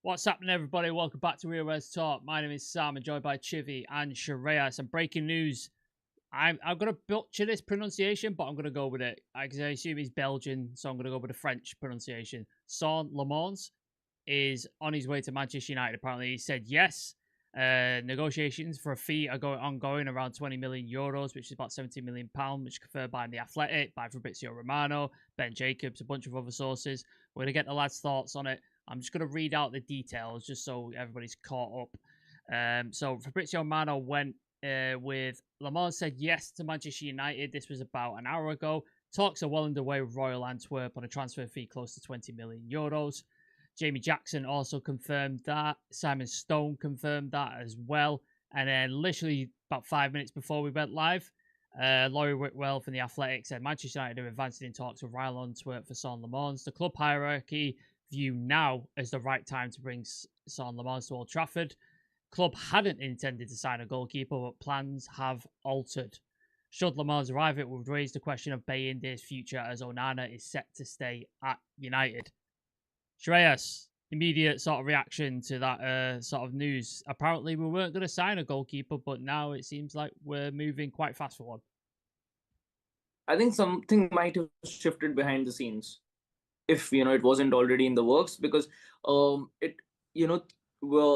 What's happening, everybody? Welcome back to Real Res Talk. My name is Sam, and joined by Civir and Shreyas. And breaking news, I'm going to butcher this pronunciation, but I'm going to go with it. Because I assume he's Belgian, so I'm going to go with the French pronunciation. Lammens is on his way to Manchester United. Apparently, he said yes. Negotiations for a fee are ongoing around 20 million euros, which is about 17 million pounds, which is confirmed by The Athletic, by Fabrizio Romano, Ben Jacobs, a bunch of other sources. We're going to get the lads' thoughts on it. I'm just going to read out the details just so everybody's caught up. So Fabrizio Romano went with Lammens said yes to Manchester United. This was about an hour ago. Talks are well underway with Royal Antwerp on a transfer fee close to 20 million euros. Jamie Jackson also confirmed that. Simon Stone confirmed that as well. And then literally about 5 minutes before we went live, Laurie Whitwell from The Athletic said Manchester United are advancing in talks with Royal Antwerp for Lammens. The club hierarchy view now as the right time to bring Lammens to Old Trafford. Club hadn't intended to sign a goalkeeper, but plans have altered. Should Lammens arrive, it would raise the question of Bayindir's future, as Onana is set to stay at United. Shreyas, immediate sort of reaction to that sort of news. Apparently, we weren't going to sign a goalkeeper, but now it seems like we're moving quite fast for one. I think something might have shifted behind the scenes, if it wasn't already in the works, because well,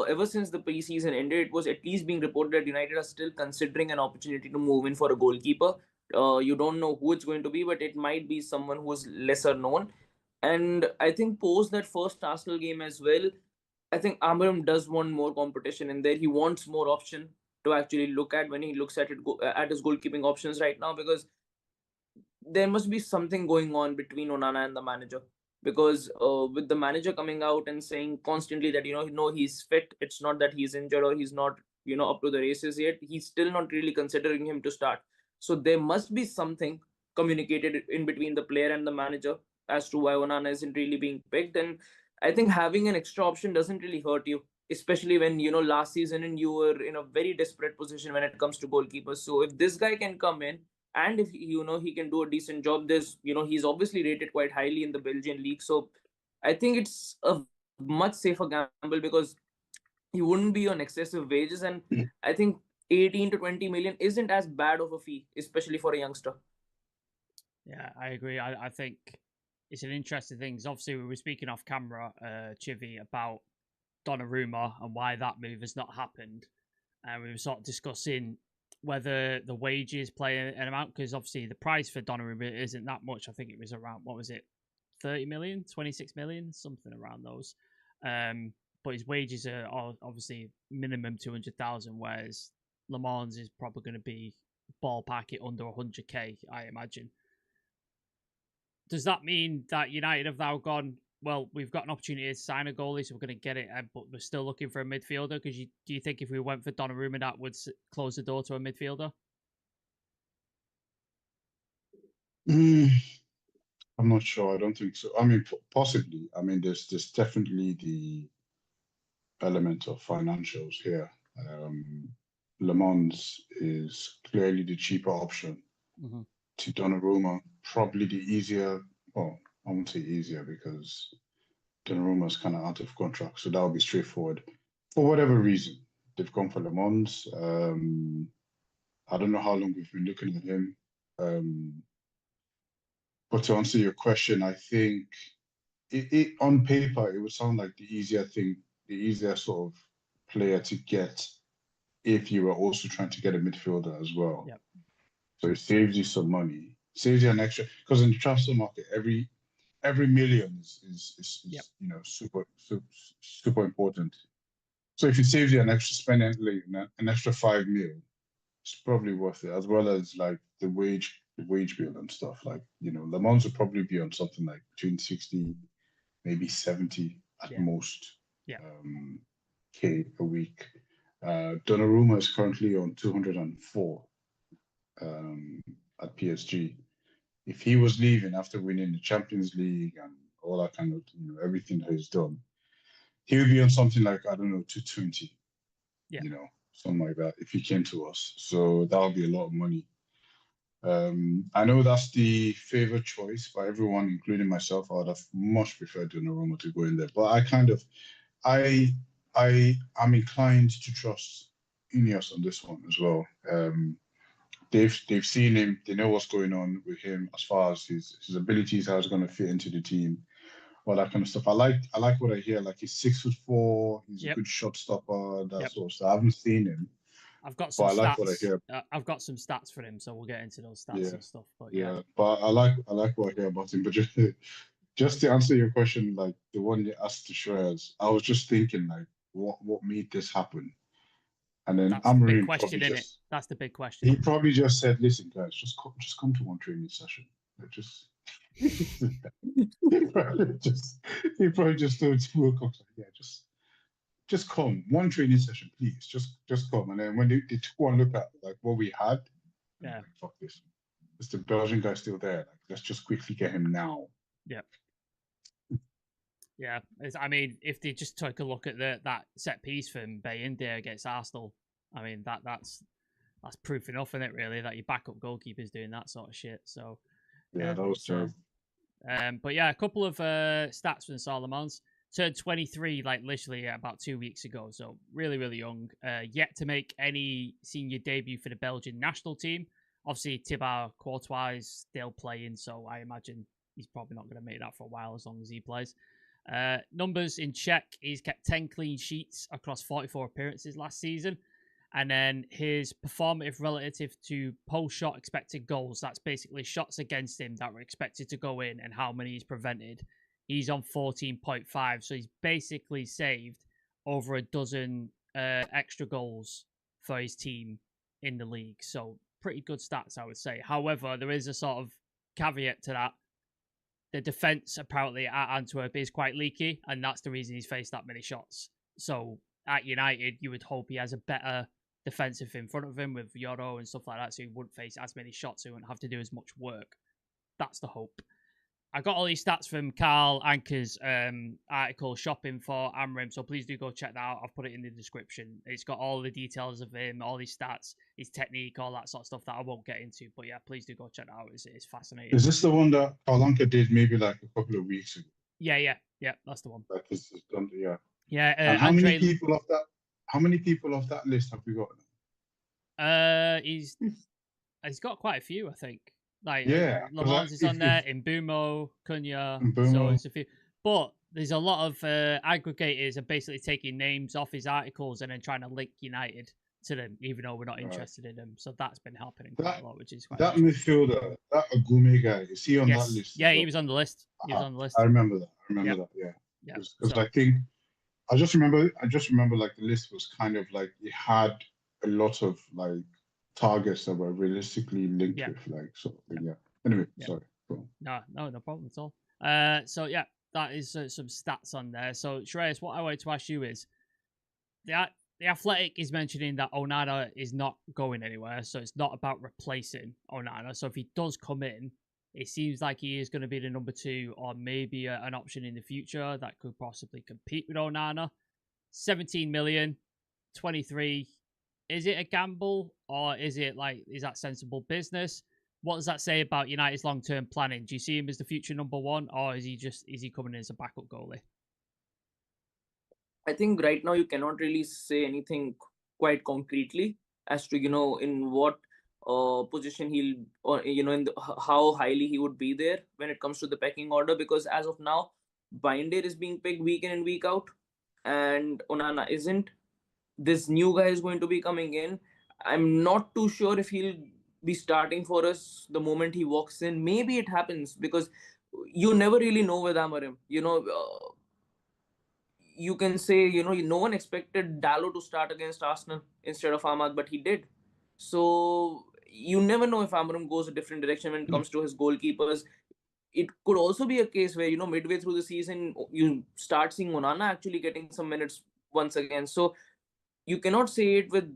ever since the preseason ended, it was at least being reported that United are still considering an opportunity to move in for a goalkeeper. You don't know who it's going to be, but it might be someone who's lesser known. And I think post that first Arsenal game as well, I think Amorim does want more competition in there. He wants more option to actually look at when he looks at his goalkeeping options right now, because there must be something going on between Onana and the manager. Because with the manager coming out and saying constantly that he's fit, it's not that he's injured or he's not up to the races yet. He's still not really considering him to start. So there must be something communicated in between the player and the manager as to why Onana isn't really being picked. And I think having an extra option doesn't really hurt you, especially when last season and you were in a very desperate position when it comes to goalkeepers. So if this guy can come in, and if he can do a decent job, he's obviously rated quite highly in the Belgian league. So I think it's a much safer gamble, because he wouldn't be on excessive wages, and I think 18 to 20 million isn't as bad of a fee, especially for a youngster. Yeah, I agree. I think it's an interesting thing. Obviously, we were speaking off camera, Chivi, about Donnarumma and why that move has not happened. And we were sort of discussing whether the wages play an amount, because obviously the price for Donnarumma isn't that much. I think it was around, 30 million, 26 million, something around those. But his wages are obviously minimum 200,000, whereas Lammens is probably going to be ballpark it under 100k, I imagine. Does that mean that United have now gone, well, we've got an opportunity to sign a goalie, so we're going to get it, but we're still looking for a midfielder? Because do you think if we went for Donnarumma, that would close the door to a midfielder? I'm not sure. I don't think so. I mean, possibly. I mean, there's definitely the element of financials here. Lammens is clearly the cheaper option to Donnarumma. Probably the easier. Well, I won't say easier, because Donnarumma is kind of out of contract, so that will be straightforward. For whatever reason, they've gone for Lammens. I don't know how long we've been looking at him. But to answer your question, I think it on paper, it would sound like the easier sort of player to get if you were also trying to get a midfielder as well. Yep. So it saves you some money, saves you an extra, because in the transfer market, every million is Yep. super important. So if it saves you an extra spending, like an extra 5 mil, it's probably worth it, as well as like the wage bill and stuff. Like, Lammens would probably be on something like between 60, maybe 70 at most. Yeah. K a week. Donnarumma is currently on 204 at PSG. If he was leaving after winning the Champions League and all that kind of, everything that he's done, he would be on something like, I don't know, 220. Yeah. Something like that, if he came to us. So that would be a lot of money. I know that's the favorite choice by everyone, including myself. I would have much preferred Donnarumma to go in there, but I kind of I'm inclined to trust Ineos on this one as well. They've seen him. They know what's going on with him as far as his abilities, how he's going to fit into the team, all that kind of stuff. I like what I hear. Like he's 6'4". He's a good shot stopper. That sort of stuff. I haven't seen him. I've got some stats. I like what I hear. I've got some stats for him, so we'll get into those stats and stuff. But but I like what I hear about him. But just to answer your question, like the one you asked to Shreyas, I was just thinking like what made this happen. And then that's the big question, isn't it? That's the big question. He probably just said, "Listen, guys, just come to one training session. He probably just told Will Cox, like, yeah, just come one training session, please. Just come." And then when they took one look at like what we had, like, fuck this. Is the Belgian guy still there? Like, let's just quickly get him now. Yeah. Yeah, I mean, if they just took a look at that set piece from Bayindir against Arsenal, I mean that's proof enough, isn't it? Really, that your backup goalkeeper's doing that sort of shit. So yeah, that was terrible. But yeah, a couple of stats from Lammens. Turned 23, like literally about 2 weeks ago. So really, really young. Yet to make any senior debut for the Belgian national team. Obviously, Thibaut Courtois is still playing, so I imagine he's probably not going to make that for a while as long as he plays. Numbers in check, he's kept 10 clean sheets across 44 appearances last season. And then his performative relative to post-shot expected goals, that's basically shots against him that were expected to go in and how many he's prevented. He's on 14.5, so he's basically saved over a dozen extra goals for his team in the league. So pretty good stats, I would say. However, there is a sort of caveat to that. The defence, apparently, at Antwerp is quite leaky, and that's the reason he's faced that many shots. So, at United, you would hope he has a better defensive in front of him with Yoro and stuff like that, so he wouldn't face as many shots, so he wouldn't have to do as much work. That's the hope. I got all these stats from Carl Anker's article, Shopping for Amrim, so please do go check that out. I've put it in the description. It's got all the details of him, all these stats, his technique, all that sort of stuff that I won't get into. But yeah, please do go check that out. It's fascinating. Is this the one that Carl Anker did maybe like a couple of weeks ago? Yeah, that's the one. Like this is done, yeah. Yeah. And how many people off that list have we got? He's got quite a few, I think. Like, Lammens is on there, Mbumo, Cunha, so it's a few. But there's a lot of aggregators are basically taking names off his articles and then trying to link United to them, even though we're not interested in them. So that's been happening quite a lot, which is quite that midfielder, that Agume guy, is he on that list? Yeah, he was on the list. He was on the list. I remember that. Yeah. Because I think I just remember like the list was kind of like it had a lot of like targets that were realistically linked with like sort of thing. Anyway, sorry. No problem at all. So yeah, that is some stats on there. So Shreyas, what I wanted to ask you is the Athletic is mentioning that Onana is not going anywhere, so it's not about replacing Onana. So if he does come in, it seems like he is going to be the number 2 or maybe an option in the future that could possibly compete with Onana. 17 million, 23. Is it a gamble or is that sensible business? What does that say about United's long-term planning? Do you see him as the future number 1 or is he coming in as a backup goalie? I think right now you cannot really say anything quite concretely as to, in what position he'll, or, how highly he would be there when it comes to the pecking order, because as of now, Bayindir is being picked week in and week out and Onana isn't. This new guy is going to be coming in. I'm not too sure if he'll be starting for us the moment he walks in. Maybe it happens because you never really know with Amorim. You can say, no one expected Dalot to start against Arsenal instead of Ahmad, but he did. So you never know if Amorim goes a different direction when it comes to his goalkeepers. It could also be a case where, midway through the season, you start seeing Onana actually getting some minutes once again. So you cannot say it with,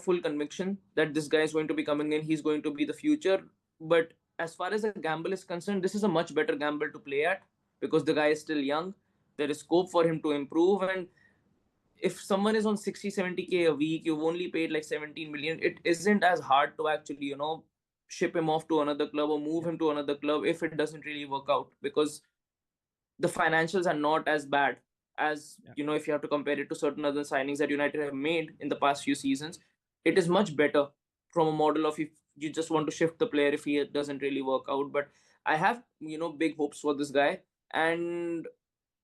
full conviction that this guy is going to be coming in, he's going to be the future. But as far as a gamble is concerned, this is a much better gamble to play at because the guy is still young. There is scope for him to improve. And if someone is on 60, 70K a week, you've only paid like 17 million, it isn't as hard to actually, ship him off to another club or move him to another club if it doesn't really work out because the financials are not as bad as if you have to compare it to certain other signings that United have made in the past few seasons, it is much better from a model of if you just want to shift the player if he doesn't really work out. But I have big hopes for this guy. And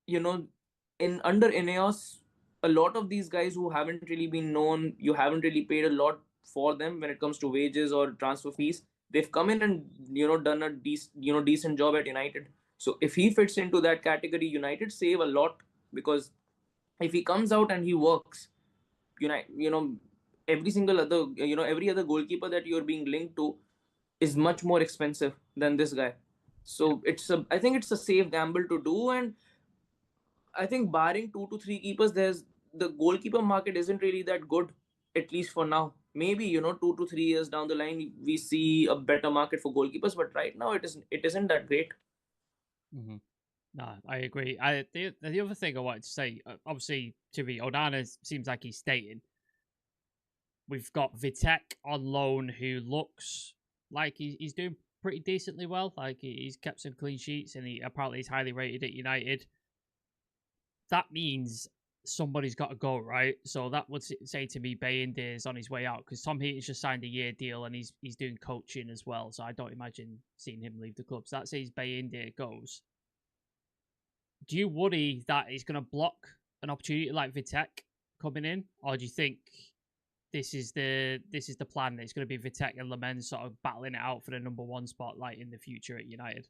in under Ineos, a lot of these guys who haven't really been known, you haven't really paid a lot for them when it comes to wages or transfer fees. They've come in and done a decent job at United. So if he fits into that category, United save a lot, because if he comes out and he works, every single other every other goalkeeper that you're being linked to is much more expensive than this guy. So I think it's a safe gamble to do. And I think barring 2 to 3 keepers, the goalkeeper market isn't really that good, at least for now. Maybe 2 to 3 years down the line we see a better market for goalkeepers, but right now it isn't that great. Mm-hmm. No, I agree. The other thing I wanted to say, obviously, Civir, Onana seems like he's staying. We've got Vitek on loan, who looks like he's doing pretty decently well. Like he's kept some clean sheets, and he apparently is highly rated at United. That means somebody's got to go, right? So that would say to me Bayindir is on his way out, because Tom Heaton's just signed a year deal and he's doing coaching as well. So I don't imagine seeing him leave the club. So that says Bayindir goes. Do you worry that he's going to block an opportunity like Vitek coming in, or do you think this is the plan? That it's going to be Vitek and Lammens sort of battling it out for the number one spot, like in the future at United?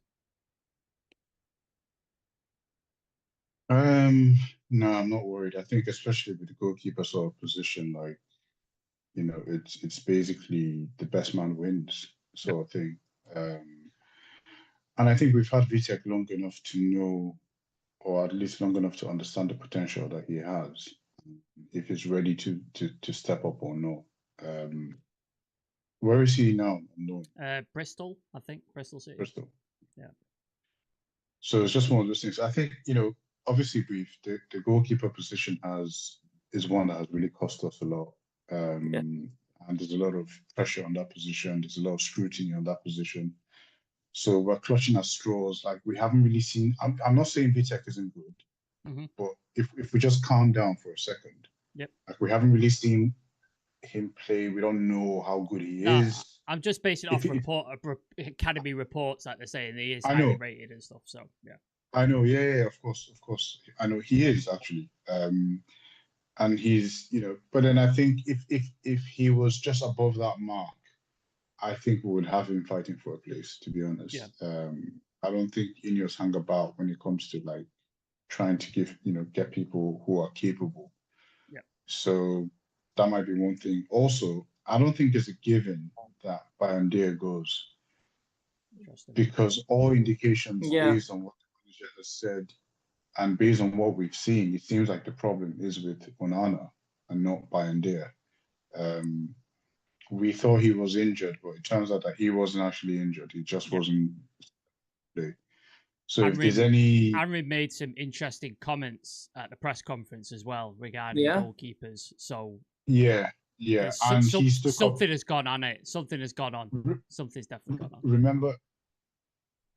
No, I'm not worried. I think especially with the goalkeeper sort of position, like, it's basically the best man wins sort of thing. And I think we've had Vitek long enough to know, or at least long enough to understand the potential that he has, if he's ready to step up or not. Where is he now? No. Bristol, I think. Bristol City. Bristol. Yeah. So it's just one of those things. I think, obviously the goalkeeper position is one that has really cost us a lot. And there's a lot of pressure on that position. There's a lot of scrutiny on that position. So we're clutching at straws. Like, we haven't really seen. I'm not saying Vitek isn't good, but if we just calm down for a second, like, we haven't really seen him play. We don't know how good he is. I'm just basing it off academy reports that they're saying he is highly rated and stuff. So I know, yeah, of course. I know he is actually, and he's, But then I think if he was just above that mark, I think we would have him fighting for a place, to be honest. Yeah. I don't think Ineos hang about when it comes to, like, trying to get people who are capable. Yeah. So that might be one thing. Also, I don't think it's a given that Bayindir goes, because all indications based on what the manager has said and based on what we've seen, it seems like the problem is with Onana and not Bayindir. We thought he was injured, but it turns out that he wasn't actually injured. He just wasn't playing. So if there's any... Henry made some interesting comments at the press conference as well regarding goalkeepers. So yeah. And something has gone on it. Something has gone on. Something's definitely gone on.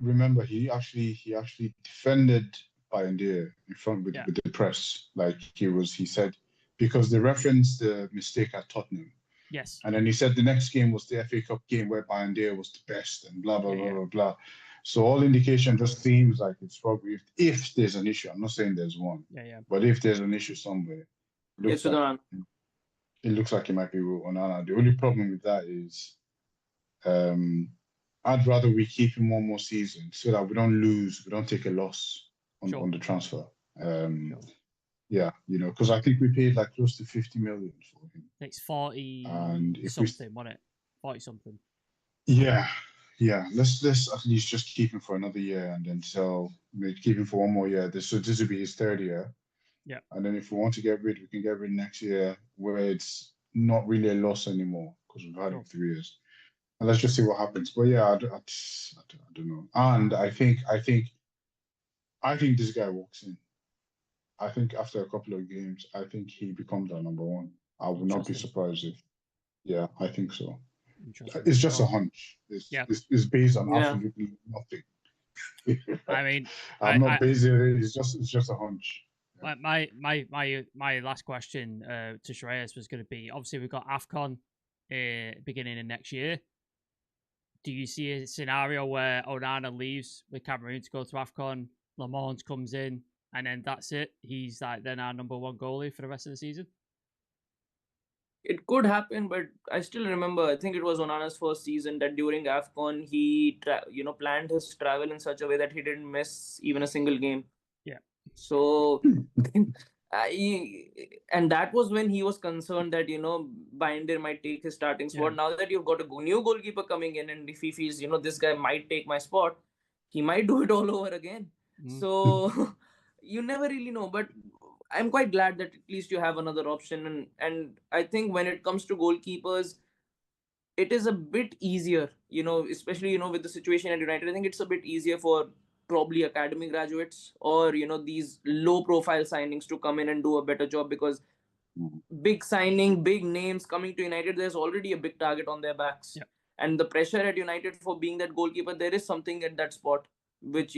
Remember, he actually defended Bayindir in front with the press. Like, he said, because they referenced the mistake at Tottenham. Yes. And then he said the next game was the FA Cup game where Bayindir was the best and blah, blah, blah, blah, blah. So all indication just seems like it's probably, if there's an issue, I'm not saying there's one. Yeah. But if there's an issue somewhere, it looks like it might be with Onana. The only problem with that is I'd rather we keep him one more season so that we don't take a loss on the transfer. Yeah, because I think we paid like close to 50 million for him. It's 40 and something, wasn't it? 40 something. Yeah. Let's at least just keep him for another year and then keep him for one more year. This will be his third year. Yeah. And then if we want to get rid, we can get rid next year, where it's not really a loss anymore because we've had it 3 years. And let's just see what happens. But yeah, I don't know. And I think this guy walks in. I think after a couple of games, I think he becomes our number one. I would not be surprised if. Yeah, I think so. It's just a hunch. It's based on absolutely nothing. I mean, I'm not basing it. It's just a hunch. My last question to Shreyas was going to be, obviously we've got AFCON beginning of next year. Do you see a scenario where Onana leaves with Cameroon to go to AFCON, Lammens comes in, and then that's it? He's like then our number one goalie for the rest of the season? It could happen, but I still remember, I think it was Onana's first season, that during AFCON, he planned his travel in such a way that he didn't miss even a single game. Yeah. So, and that was when he was concerned that, Bayindir might take his starting spot. Yeah. Now that you've got a new goalkeeper coming in, and if he feels, this guy might take my spot, he might do it all over again. So, you never really know. But I'm quite glad that at least you have another option. And I think when it comes to goalkeepers, it is a bit easier, especially, with the situation at United. I think it's a bit easier for probably academy graduates or, these low profile signings to come in and do a better job, because big signing, big names coming to United, there's already a big target on their backs. Yeah. And the pressure at United for being that goalkeeper, there is something at that spot, which,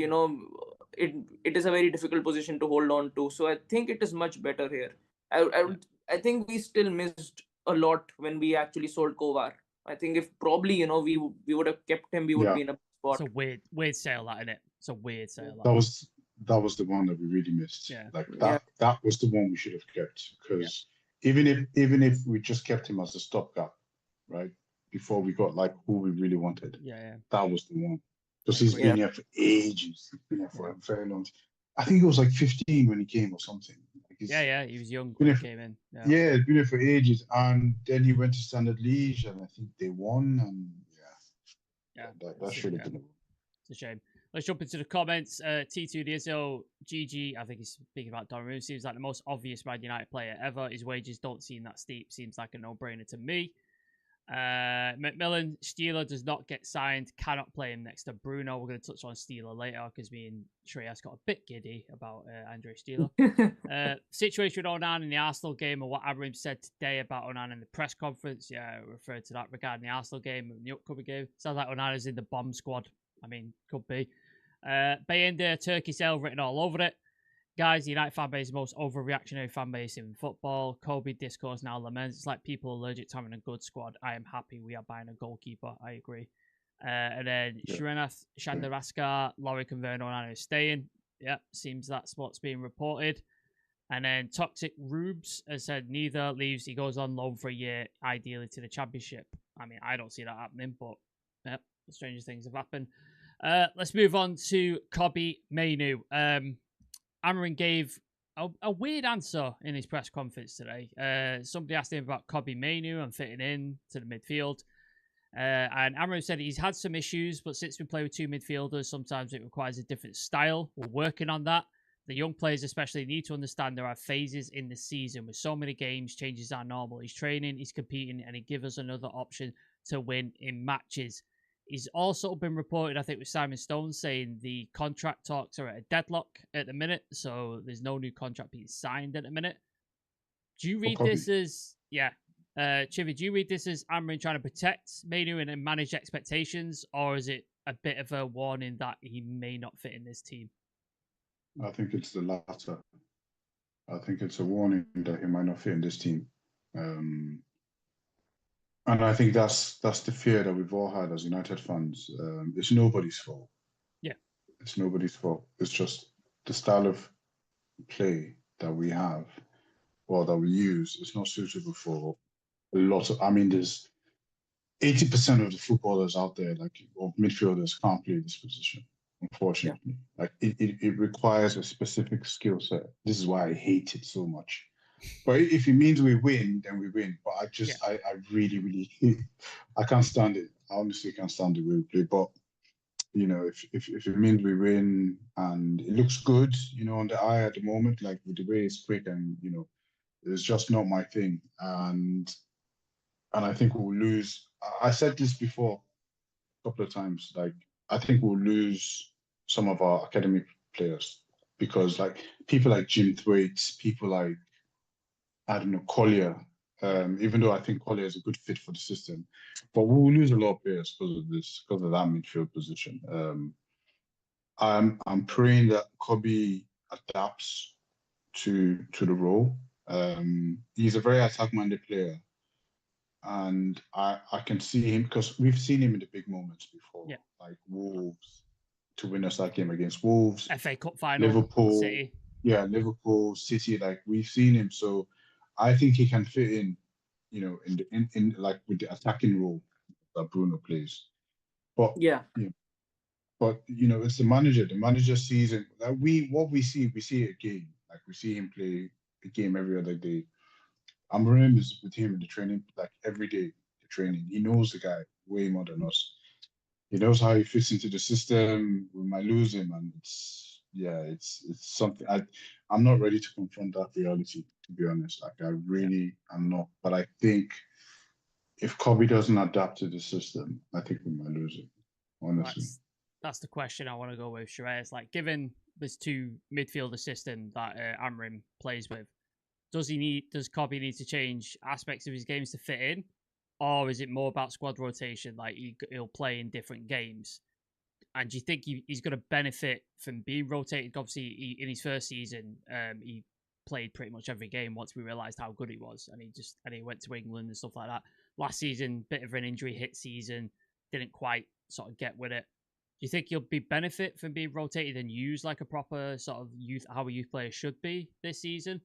it is a very difficult position to hold on to. So I think it is much better here. I think we still missed a lot when we actually sold Kovar. I think if probably, we would have kept him, we would be in a spot. It's a weird sale, that, isn't it? It's a weird sale. That was the one that we really missed. Yeah. That was the one we should have kept, because even if we just kept him as a stopgap, right, before we got like who we really wanted, that was the one. Because he's been here for ages. He's been here for a very long time. I think he was like 15 when he came or something. Like he was young when he came in. Yeah, he's been here for ages, and then he went to Standard Liège, and I think they won, and that should have been. It's a shame. Let's jump into the comments. T2 Dizzo, GG, I think he's speaking about Donnarumma. Seems like the most obvious Man United player ever. His wages don't seem that steep. Seems like a no-brainer to me. Macmillan, Steeler does not get signed. Cannot play him next to Bruno. We're going to touch on Steeler later because me and Shreyas got a bit giddy about Andre Steeler. Situation with Onana in the Arsenal game, and what Amorim said today about Onana in the press conference. Yeah, I referred to that regarding the Arsenal game and the upcoming game. Sounds like Onana's in the bomb squad. I mean, could be. Bayindir, Turkey sale written all over it. Guys, the United fan base is the most overreactionary fan base in football. Kobbie, discourse, now Lammens. It's like people allergic to having a good squad. I am happy we are buying a goalkeeper. I agree. And then Shrinath, Shandaraskar, Laurie Converno, and is staying. Yep, seems that's what's being reported. And then Toxic Rubes has said neither leaves. He goes on loan for a year, ideally to the Championship. I mean, I don't see that happening, but yep, stranger things have happened. Let's move on to Kobbie Mainoo. Amorim gave a weird answer in his press conference today. Somebody asked him about Kobbie Mainoo and fitting in to the midfield. And Amorim said he's had some issues, but since we play with two midfielders, sometimes it requires a different style. We're working on that. The young players especially need to understand there are phases in the season. With so many games, changes are normal. He's training, he's competing, and he gives us another option to win in matches. He's also been reported, I think, with Simon Stone saying the contract talks are at a deadlock at the minute, so there's no new contract being signed at the minute. Do you read this as, Chivy, do you read this as Amorim trying to protect Mainoo and manage expectations, or is it a bit of a warning that he may not fit in this team? I think it's the latter. I think it's a warning that he might not fit in this team. And I think that's the fear that we've all had as United fans. It's nobody's fault. Yeah. It's nobody's fault. It's just the style of play that we have or that we use is not suitable for a lot of... I mean, there's 80% of the footballers out there, or midfielders, can't play this position, unfortunately. Yeah. It requires a specific skill set. This is why I hate it so much. But if it means we win, then we win. But I really, really, I can't stand it. I honestly can't stand the way we play. But, if it means we win and it looks good, on the eye at the moment, like with the way it's quick and, it's just not my thing. And I think we'll lose. I said this before a couple of times. I think we'll lose some of our academy players because, people like Jim Thwaite, people like, I don't know, Collier, even though I think Collier is a good fit for the system. But we'll lose a lot of players because of that midfield position. I'm praying that Kobbie adapts to the role. He's a very attack-minded player, and I can see him because we've seen him in the big moments before, Yeah. like Wolves to win us that game against Wolves, FA Cup final, Liverpool, City. Yeah, Liverpool, City. Like we've seen him, so I think he can fit in, in like with the attacking role that Bruno plays. But Yeah. It's the manager. The manager sees it. Like we see it a game. Like we see him play a game every other day. Amorim is with him in the training, like every day, the training. He knows the guy way more than us. He knows how he fits into the system. We might lose him, and it's something. I'm not ready to confront that reality, to be honest. Like I really am not. But I think if Kobbie doesn't adapt to the system, I think we might lose him. Honestly. That's the question I want to go with, Shreyas. Like, given this two midfielder system that Amrim plays with, does Kobbie need to change aspects of his games to fit in, or is it more about squad rotation? Like he'll play in different games, and do you think he's going to benefit from being rotated? Obviously, in his first season, he played pretty much every game once we realised how good he was, and he went to England and stuff like that. Last season, bit of an injury hit season, didn't quite sort of get with it. Do you think he'll be benefit from being rotated and used like a proper sort of how a youth player should be this season?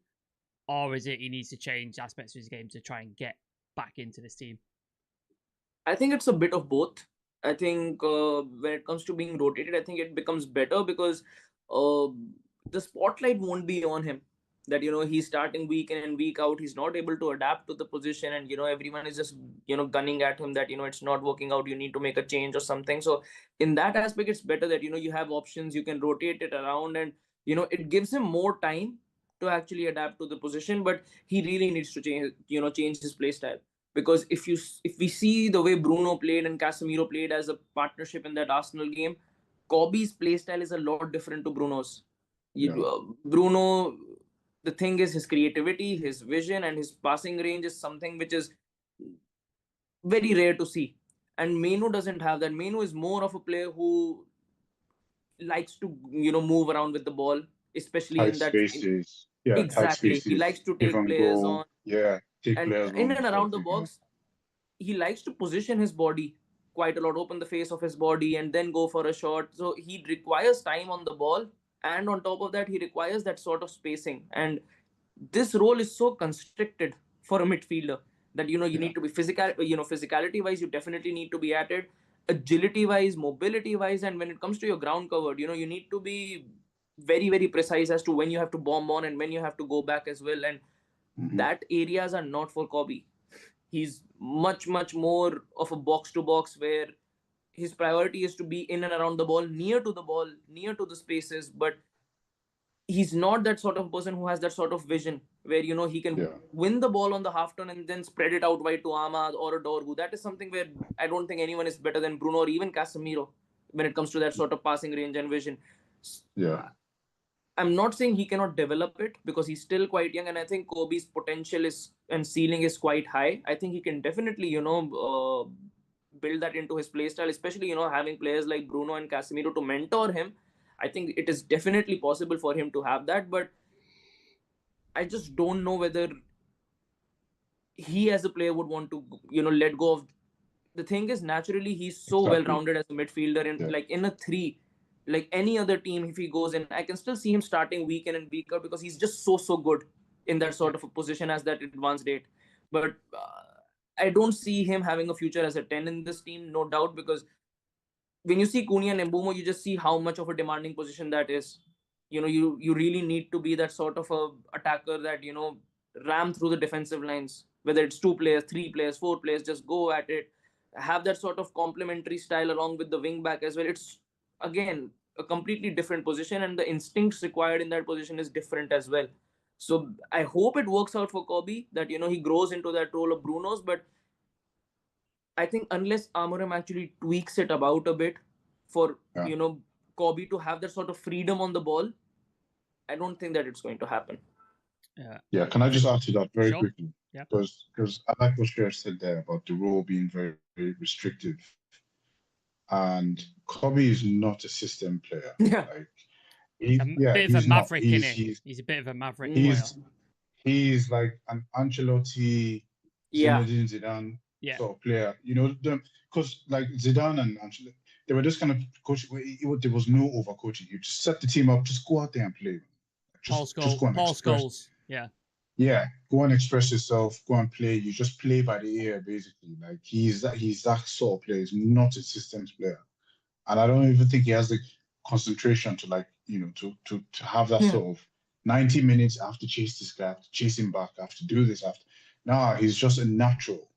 Or is it he needs to change aspects of his game to try and get back into this team? I think it's a bit of both. I think when it comes to being rotated, I think it becomes better because the spotlight won't be on him. That he's starting week in and week out. He's not able to adapt to the position, and everyone is just gunning at him that it's not working out. You need to make a change or something. So in that aspect, it's better that you have options. You can rotate it around, and it gives him more time to actually adapt to the position. But he really needs to change his play style. Because if we see the way Bruno played and Casemiro played as a partnership in that Arsenal game, Kobbie's playstyle is a lot different to Bruno's. Bruno, the thing is his creativity, his vision, and his passing range is something which is very rare to see. And Mainoo doesn't have that. Mainoo is more of a player who likes to move around with the ball, especially tight in that spaces. exactly. Tight spaces. He likes to Give take and players go. on. Take And players in on. and around the box, he likes to position his body quite a lot, open the face of his body, and then go for a shot. So he requires time on the ball, and on top of that, he requires that sort of spacing. And this role is so constricted for a midfielder that you need to be physical. Physicality wise, you definitely need to be at it. Agility wise, mobility wise, and when it comes to your ground covered, you need to be very, very precise as to when you have to bomb on and when you have to go back as well. And that areas are not for Kobbie. He's much, much more of a box to box where his priority is to be in and around the ball, near to the spaces. But he's not that sort of person who has that sort of vision where he can win the ball on the half turn and then spread it out wide to Ahmad or a Dorgu. That is something where I don't think anyone is better than Bruno or even Casemiro when it comes to that sort of passing range and vision. I'm not saying he cannot develop it because he's still quite young, and I think Kobbie's potential and ceiling is quite high. I think he can definitely, build that into his play style, especially, having players like Bruno and Casemiro to mentor him. I think it is definitely possible for him to have that, but I just don't know whether he as a player would want to, let go of. The thing is, naturally, he's so well-rounded as a midfielder, and like in a three, like any other team, if he goes in, I can still see him starting week in and week out because he's just so good in that sort of a position as that advanced eight. But I don't see him having a future as a 10 in this team, no doubt, because when you see Cunha and Mbeumo, you just see how much of a demanding position that is. You really need to be that sort of a attacker that ram through the defensive lines, whether it's 2 players, 3 players, 4 players, just go at it. Have that sort of complementary style along with the wing back as well. It's again a completely different position, and the instincts required in that position is different as well. So I hope it works out for Kobbie that he grows into that role of Bruno's, but I think unless Amorim actually tweaks it about a bit for Kobbie to have that sort of freedom on the ball, I don't think that it's going to happen. Can I just add to that very quickly? Yeah. Because I like what Shreyas said there about the role being very, very restrictive. And Kobbie is not a system player. Yeah. Like He's a bit of a maverick, isn't he? He's a bit of a maverick player. He's like an Ancelotti, Zinedine Zidane sort of player. You know, because like Zidane and Ancelotti, they were just kind of coach. There was no overcoaching. You just set the team up, just go out there and play. Just go and express. Yeah, go and express yourself. Go and play. You just play by the ear, basically. Like he's that sort of player. He's not a systems player, and I don't even think he has the concentration to like to have that sort of 90 minutes. I have to chase this guy. I have to chase him back. I have to do this. Nah, he's just a natural,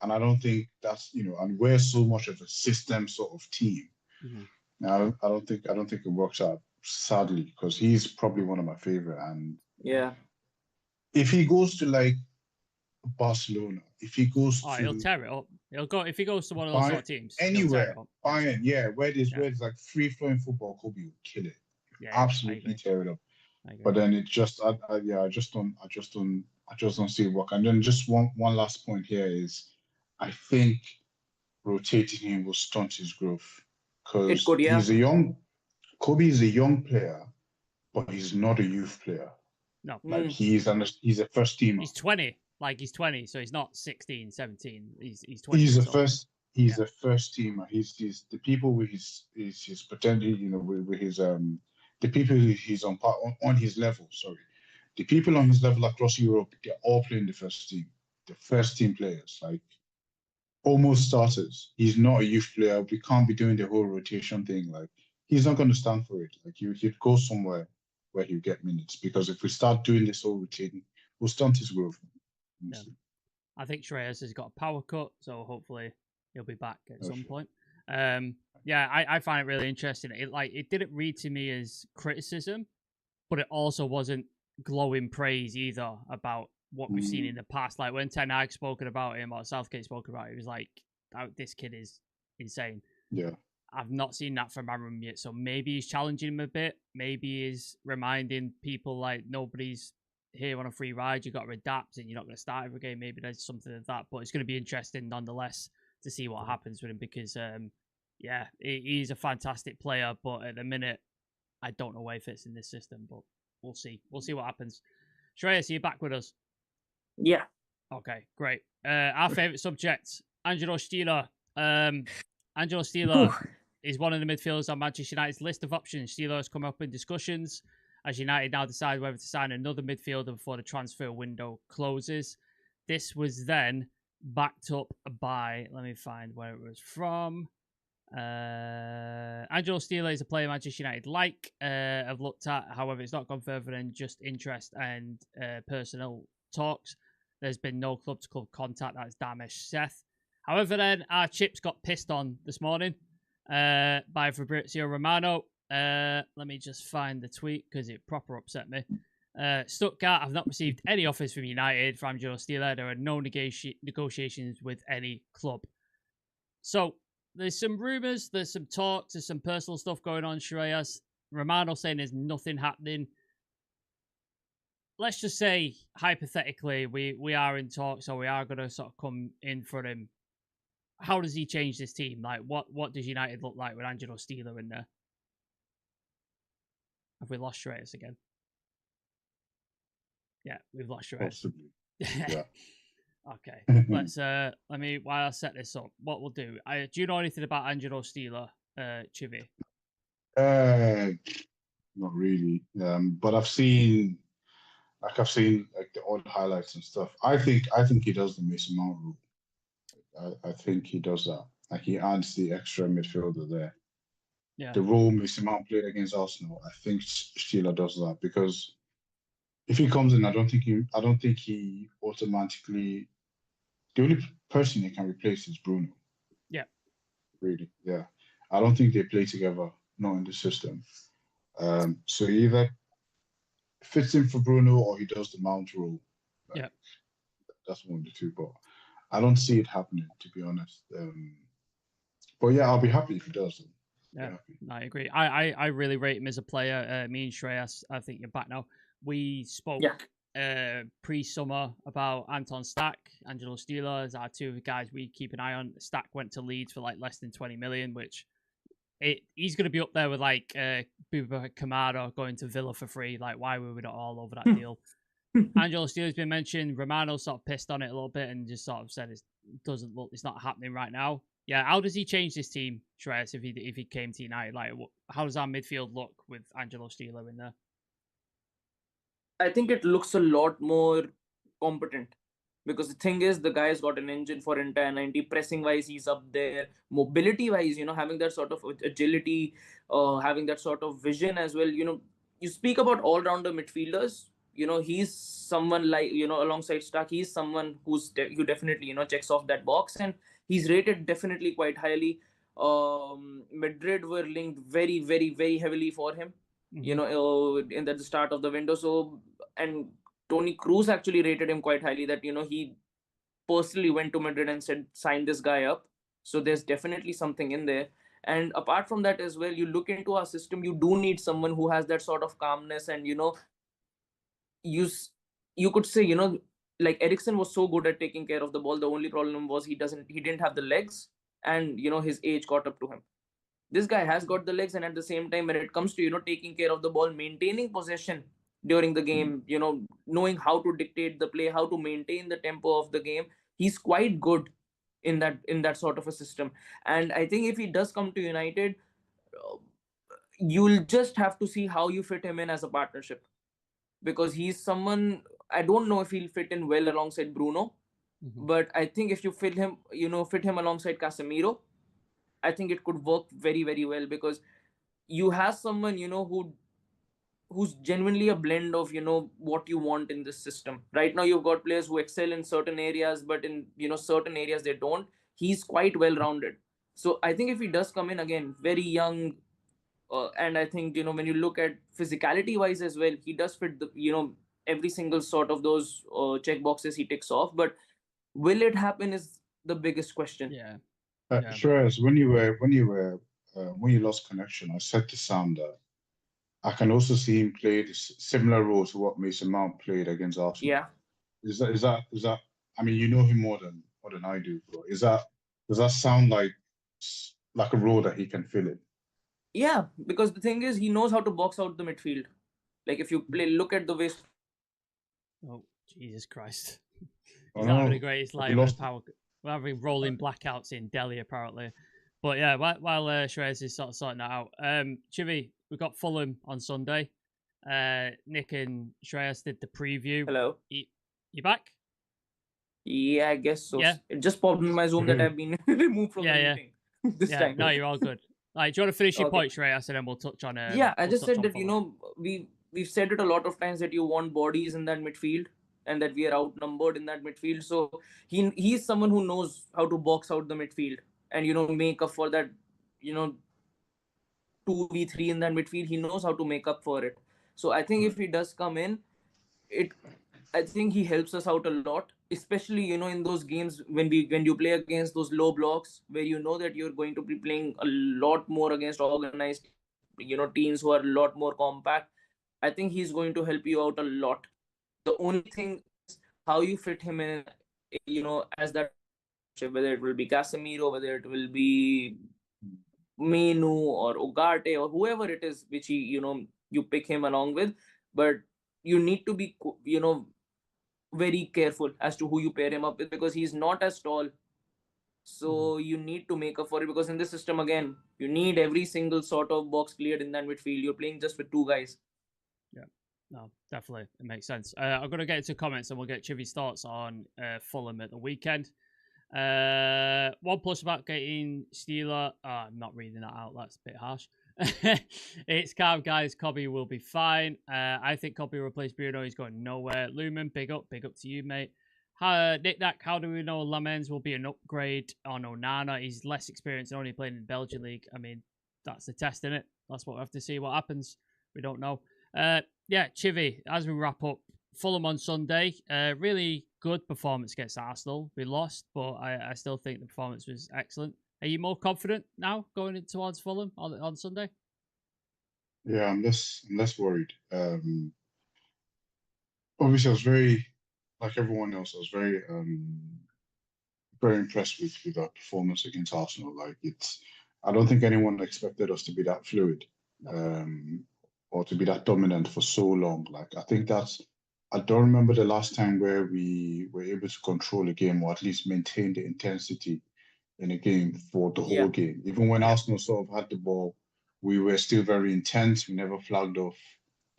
and I don't think that's And we're so much of a system sort of team. Now, I don't think it works out, sadly, because he's probably one of my favorite. And if he goes to like Barcelona, if he goes to, he'll tear it up. He'll go if he goes to one of those sort of teams anywhere. Bayern, where there's like free flowing football, Kobbie will kill it. Absolutely tear it up. But then it just, I just don't see it work. And then just one last point here is, I think rotating him will stunt his growth because Kobbie is a young player, but he's not a youth player. No, like he's a first teamer. He's 20. Like he's 20, so he's not 16, 17. He's 20. He's a first teamer. He's the people with his potential, with his the people he's on his level. Sorry, the people on his level across Europe, they're all playing the first team. The first team players, like almost starters. He's not a youth player. We can't be doing the whole rotation thing. Like he's not going to stand for it. Like he'd go somewhere where he'll get minutes, because if we start doing this whole rotating, we'll stunt his growth. Yeah. I think Shreyas has got a power cut, so hopefully he'll be back at some point. I find it really interesting. It didn't read to me as criticism, but it also wasn't glowing praise either about what we've seen in the past. Like when Ten Hag spoken about him or Southgate spoke about it, it was like, this kid is insane. Yeah. I've not seen that from Amram yet, so maybe he's challenging him a bit. Maybe he's reminding people like nobody's here on a free ride. You've got to adapt and you're not going to start every game. Maybe there's something like that, but it's going to be interesting nonetheless to see what happens with him because, he's a fantastic player, but at the minute, I don't know where he fits in this system, but we'll see. We'll see what happens. Shreyas, are you back with us? Yeah. Okay, great. Our favourite subject, Angelo Stieler. Angelo Stieler is one of the midfielders on Manchester United's list of options. Stieler has come up in discussions as United now decide whether to sign another midfielder before the transfer window closes. This was then backed up by, let me find where it was from. Angelo Stieler is a player Manchester United have looked at. However, it's not gone further than just interest and personnel talks. There's been no club-to-club contact. That's Damesh Seth. However, then our chips got pissed on this morning by Fabrizio Romano. Let me just find the tweet because it proper upset me. Stuttgart have not received any offers from United from Angelo Stieler. There are no negotiations with any club. So there's some rumours, there's some talks, there's some personal stuff going on. Shreyas, Romano saying there's nothing happening. Let's just say, hypothetically, we are in talks, so we are going to sort of come in for him. How does he change this team? Like, what does United look like with Angelo Stieler in there? Have we lost Shreyas again? Yeah, we've lost Shreyas. Possibly. Yeah. Okay. While I set this up, what we'll do. Do you know anything about Angelo Stieler, Civir? Not really. But I've seen like the odd highlights and stuff. I think he does the Mason Mount rule. I think he does that. Like he adds the extra midfielder there. Yeah. The role Mason Mount played against Arsenal, I think Stieler does that, because if he comes in, I don't think he automatically. The only person he can replace is Bruno. Yeah. Really, yeah. I don't think they play together, not in the system. So he either fits in for Bruno or he does the Mount role. Yeah. That's one of the two, but I don't see it happening, to be honest. But yeah, I'll be happy if he does. Yeah, I agree. I really rate him as a player. Me and Shreyas, I think you're back now. We spoke pre-summer about Anton Stack, Angelo Stieler as our two of the guys we keep an eye on. Stack went to Leeds for like less than 20 million, which he's going to be up there with like Bouba Kamara going to Villa for free. Like, why were we not all over that deal? Angelo Steele's been mentioned. Romano sort of pissed on it a little bit and just sort of said it's not happening right now. Yeah, how does he change this team, Shreyas, if he came to United? Like, how does our midfield look with Angelo Steele in there? I think it looks a lot more competent, because the thing is, the guy's got an engine for entire 90. Pressing wise, he's up there. Mobility wise, having that sort of agility, having that sort of vision as well. You speak about all rounder midfielders. He's someone like, alongside Stark, he's someone who definitely checks off that box, and he's rated definitely quite highly. Madrid were linked very, very, very heavily for him. In the start of the window. So, and Tony Cruz actually rated him quite highly, that he personally went to Madrid and said, sign this guy up. So there's definitely something in there. And apart from that as well, you look into our system, you do need someone who has that sort of calmness, and you could say, like Eriksen was so good at taking care of the ball. The only problem was he didn't have the legs, and his age caught up to him. This guy has got the legs, and at the same time, when it comes to taking care of the ball, maintaining possession during the game, knowing how to dictate the play, how to maintain the tempo of the game, he's quite good in that sort of a system. And I think if he does come to United, you'll just have to see how you fit him in as a partnership, because he's someone, I don't know if he'll fit in well alongside Bruno, but I think if you fit him alongside Casemiro, I think it could work very, very well, because you have someone, who's genuinely a blend of, what you want in this system. Right now, you've got players who excel in certain areas, but in, certain areas they don't. He's quite well-rounded. So I think if he does come in, again, very young, and I think, when you look at physicality-wise as well, he does fit the, every single sort of those check boxes he ticks off. But will it happen is the biggest question. Yeah. Shreyas, when you lost connection, I said to Sam that I can also see him play similar roles to what Mason Mount played against Arsenal. Yeah. Is that? I mean, you know him more than I do, bro. Does that sound like a role that he can fill in? Yeah, because the thing is, he knows how to box out the midfield. Like, if you look at the way. Oh, Jesus Christ! He's not having the greatest life with power. We're having rolling blackouts in Delhi, apparently. But yeah, while Shreyas is sort of sorting that out, Chivi, we've got Fulham on Sunday. Nick and Shreyas did the preview. Hello. You back? Yeah, I guess so. Yeah. It just popped in my Zoom that I've been removed from the meeting this time. No, you're all good. Like, do you want to finish your point, Shreyas, and then we'll touch on it? Yeah, I just said that, we've said it a lot of times that you want bodies in that midfield, and that we are outnumbered in that midfield. So he's someone who knows how to box out the midfield and, make up for that, 2v3 in that midfield. He knows how to make up for it. So I think if he does come in, I think he helps us out a lot, especially, in those games when you play against those low blocks, where that you're going to be playing a lot more against organized, teams who are a lot more compact. I think he's going to help you out a lot. The only thing is how you fit him in, as that, whether it will be Casemiro, whether it will be Mainoo or Ugarte or whoever it is, which you pick him along with. But you need to be, very careful as to who you pair him up with, because he's not as tall. So you need to make up for it, because in this system, again, you need every single sort of box cleared in that midfield. You're playing just with two guys. Yeah, no, definitely. It makes sense. I'm going to get into comments and we'll get Chivy's thoughts on Fulham at the weekend. One plus about getting Steeler. I'm not reading that out. That's a bit harsh. It's calm, guys. Kobbie will be fine. I think Kobbie will replace Bruno. He's going nowhere. Lumen, big up to you, mate. Nick Nack, how do we know Lammens will be an upgrade on Onana? He's less experienced and only playing in the Belgian league. I mean, that's the test, isn't it? That's what we have to see what happens. We don't know. Yeah, Chivy, as we wrap up, Fulham on Sunday. Really good performance against Arsenal. We lost, but I still think the performance was excellent. Are you more confident now going in towards Fulham on Sunday? Yeah, I'm less worried. Obviously, I was very, like everyone else, I was very impressed with our performance against Arsenal. Like, I don't think anyone expected us to be that fluid, or to be that dominant for so long. Like, I don't remember the last time where we were able to control a game or at least maintain the intensity in a game for the whole game. Even when Arsenal sort of had the ball, we were still very intense. We never flagged off,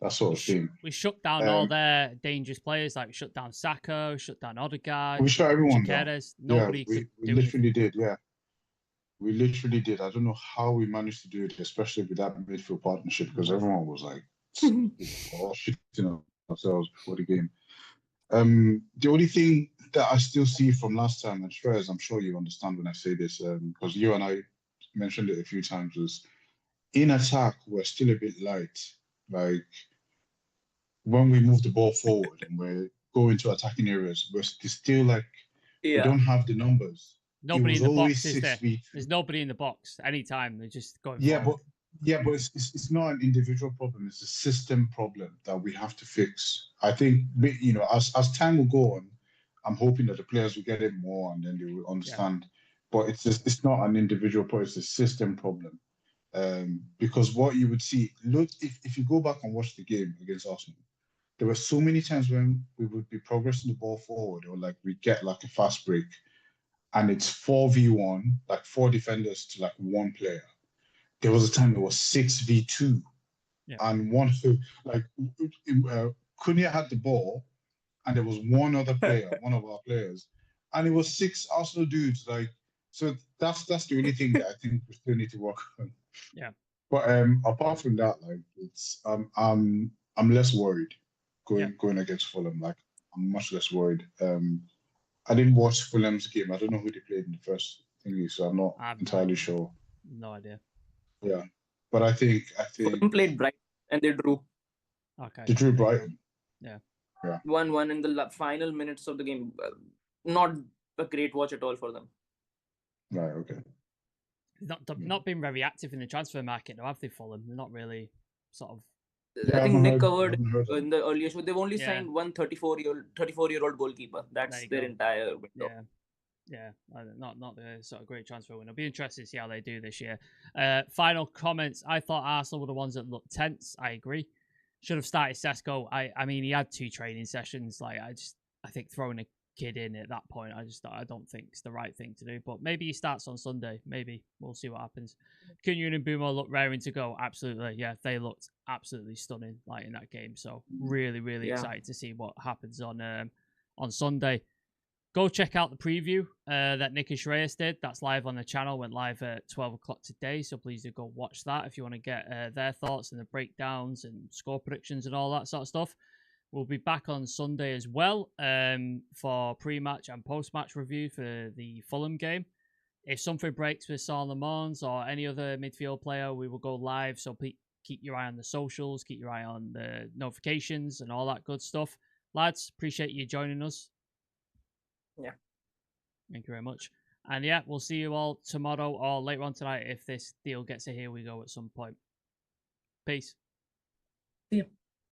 that sort of thing. We shut down all their dangerous players. Like, we shut down Saka, shut down Odegaard. We shut everyone down. Nobody could we literally did, yeah. We literally did. I don't know how we managed to do it, especially with that midfield partnership, because everyone was like, all shitting ourselves before the game. The only thing that I still see from last time, and Shreyas, I'm sure you understand when I say this, because you and I mentioned it a few times, was in attack, we're still a bit light. Like, when we move the ball forward and we're going to attacking areas, we're still like, we don't have the numbers. Nobody in the box, is there? There's nobody in the box anytime. They're just going forward. But it's not an individual problem. It's a system problem that we have to fix. I think, you know, as time will go on, I'm hoping that the players will get it more and then they will understand. But it's not an individual problem. It's a system problem. Because what you would see, look, if you go back and watch the game against Arsenal, there were so many times when we would be progressing the ball forward, or like we get like a fast break, and it's 4v1, like 4 defenders to like 1 player. There was a time it was 6v2, and one, like, Cunha had the ball, and there was one other player, one of our players, and it was 6 Arsenal dudes. Like, so that's the only thing that I think we still need to work on. Yeah. But apart from that, like, it's I'm less worried going against Fulham. Like, I'm much less worried. I didn't watch Fulham's game. I don't know who they played in the first thingy, so I'm not entirely sure. No idea. Yeah, but I think Fulham played Brighton and they drew. Okay. They drew Brighton. Yeah. 1-1 in the final minutes of the game. Not a great watch at all for them. Right. Okay. Not been very active in the transfer market, though, have they, Fulham? They're not really sort of. I think Nick covered in the earlier show. They've only signed one 34-year-old goalkeeper. That's their entire window. Yeah, not the sort of great transfer window. It'll be interesting to see how they do this year. Final comments. I thought Arsenal were the ones that looked tense. I agree. Should have started Sesko. I mean, he had 2 training sessions. Like, I think throwing a kid in at that point, I don't think it's the right thing to do. But maybe he starts on Sunday. Maybe we'll see what happens. Cunha and Mbeumo look raring to go. Absolutely, yeah, they looked absolutely stunning, like, in that game. So really excited to see what happens on Sunday. Go check out the preview that Nick and Shreyas did. That's live on the channel. Went live at 12 o'clock today. So please do go watch that if you want to get their thoughts and the breakdowns and score predictions and all that sort of stuff. We'll be back on Sunday as well for pre-match and post-match review for the Fulham game. If something breaks with Lammens or any other midfield player, we will go live. So keep your eye on the socials, keep your eye on the notifications and all that good stuff. Lads, appreciate you joining us. Yeah. Thank you very much. And yeah, we'll see you all tomorrow or later on tonight if this deal gets a here we go at some point. Peace. See you.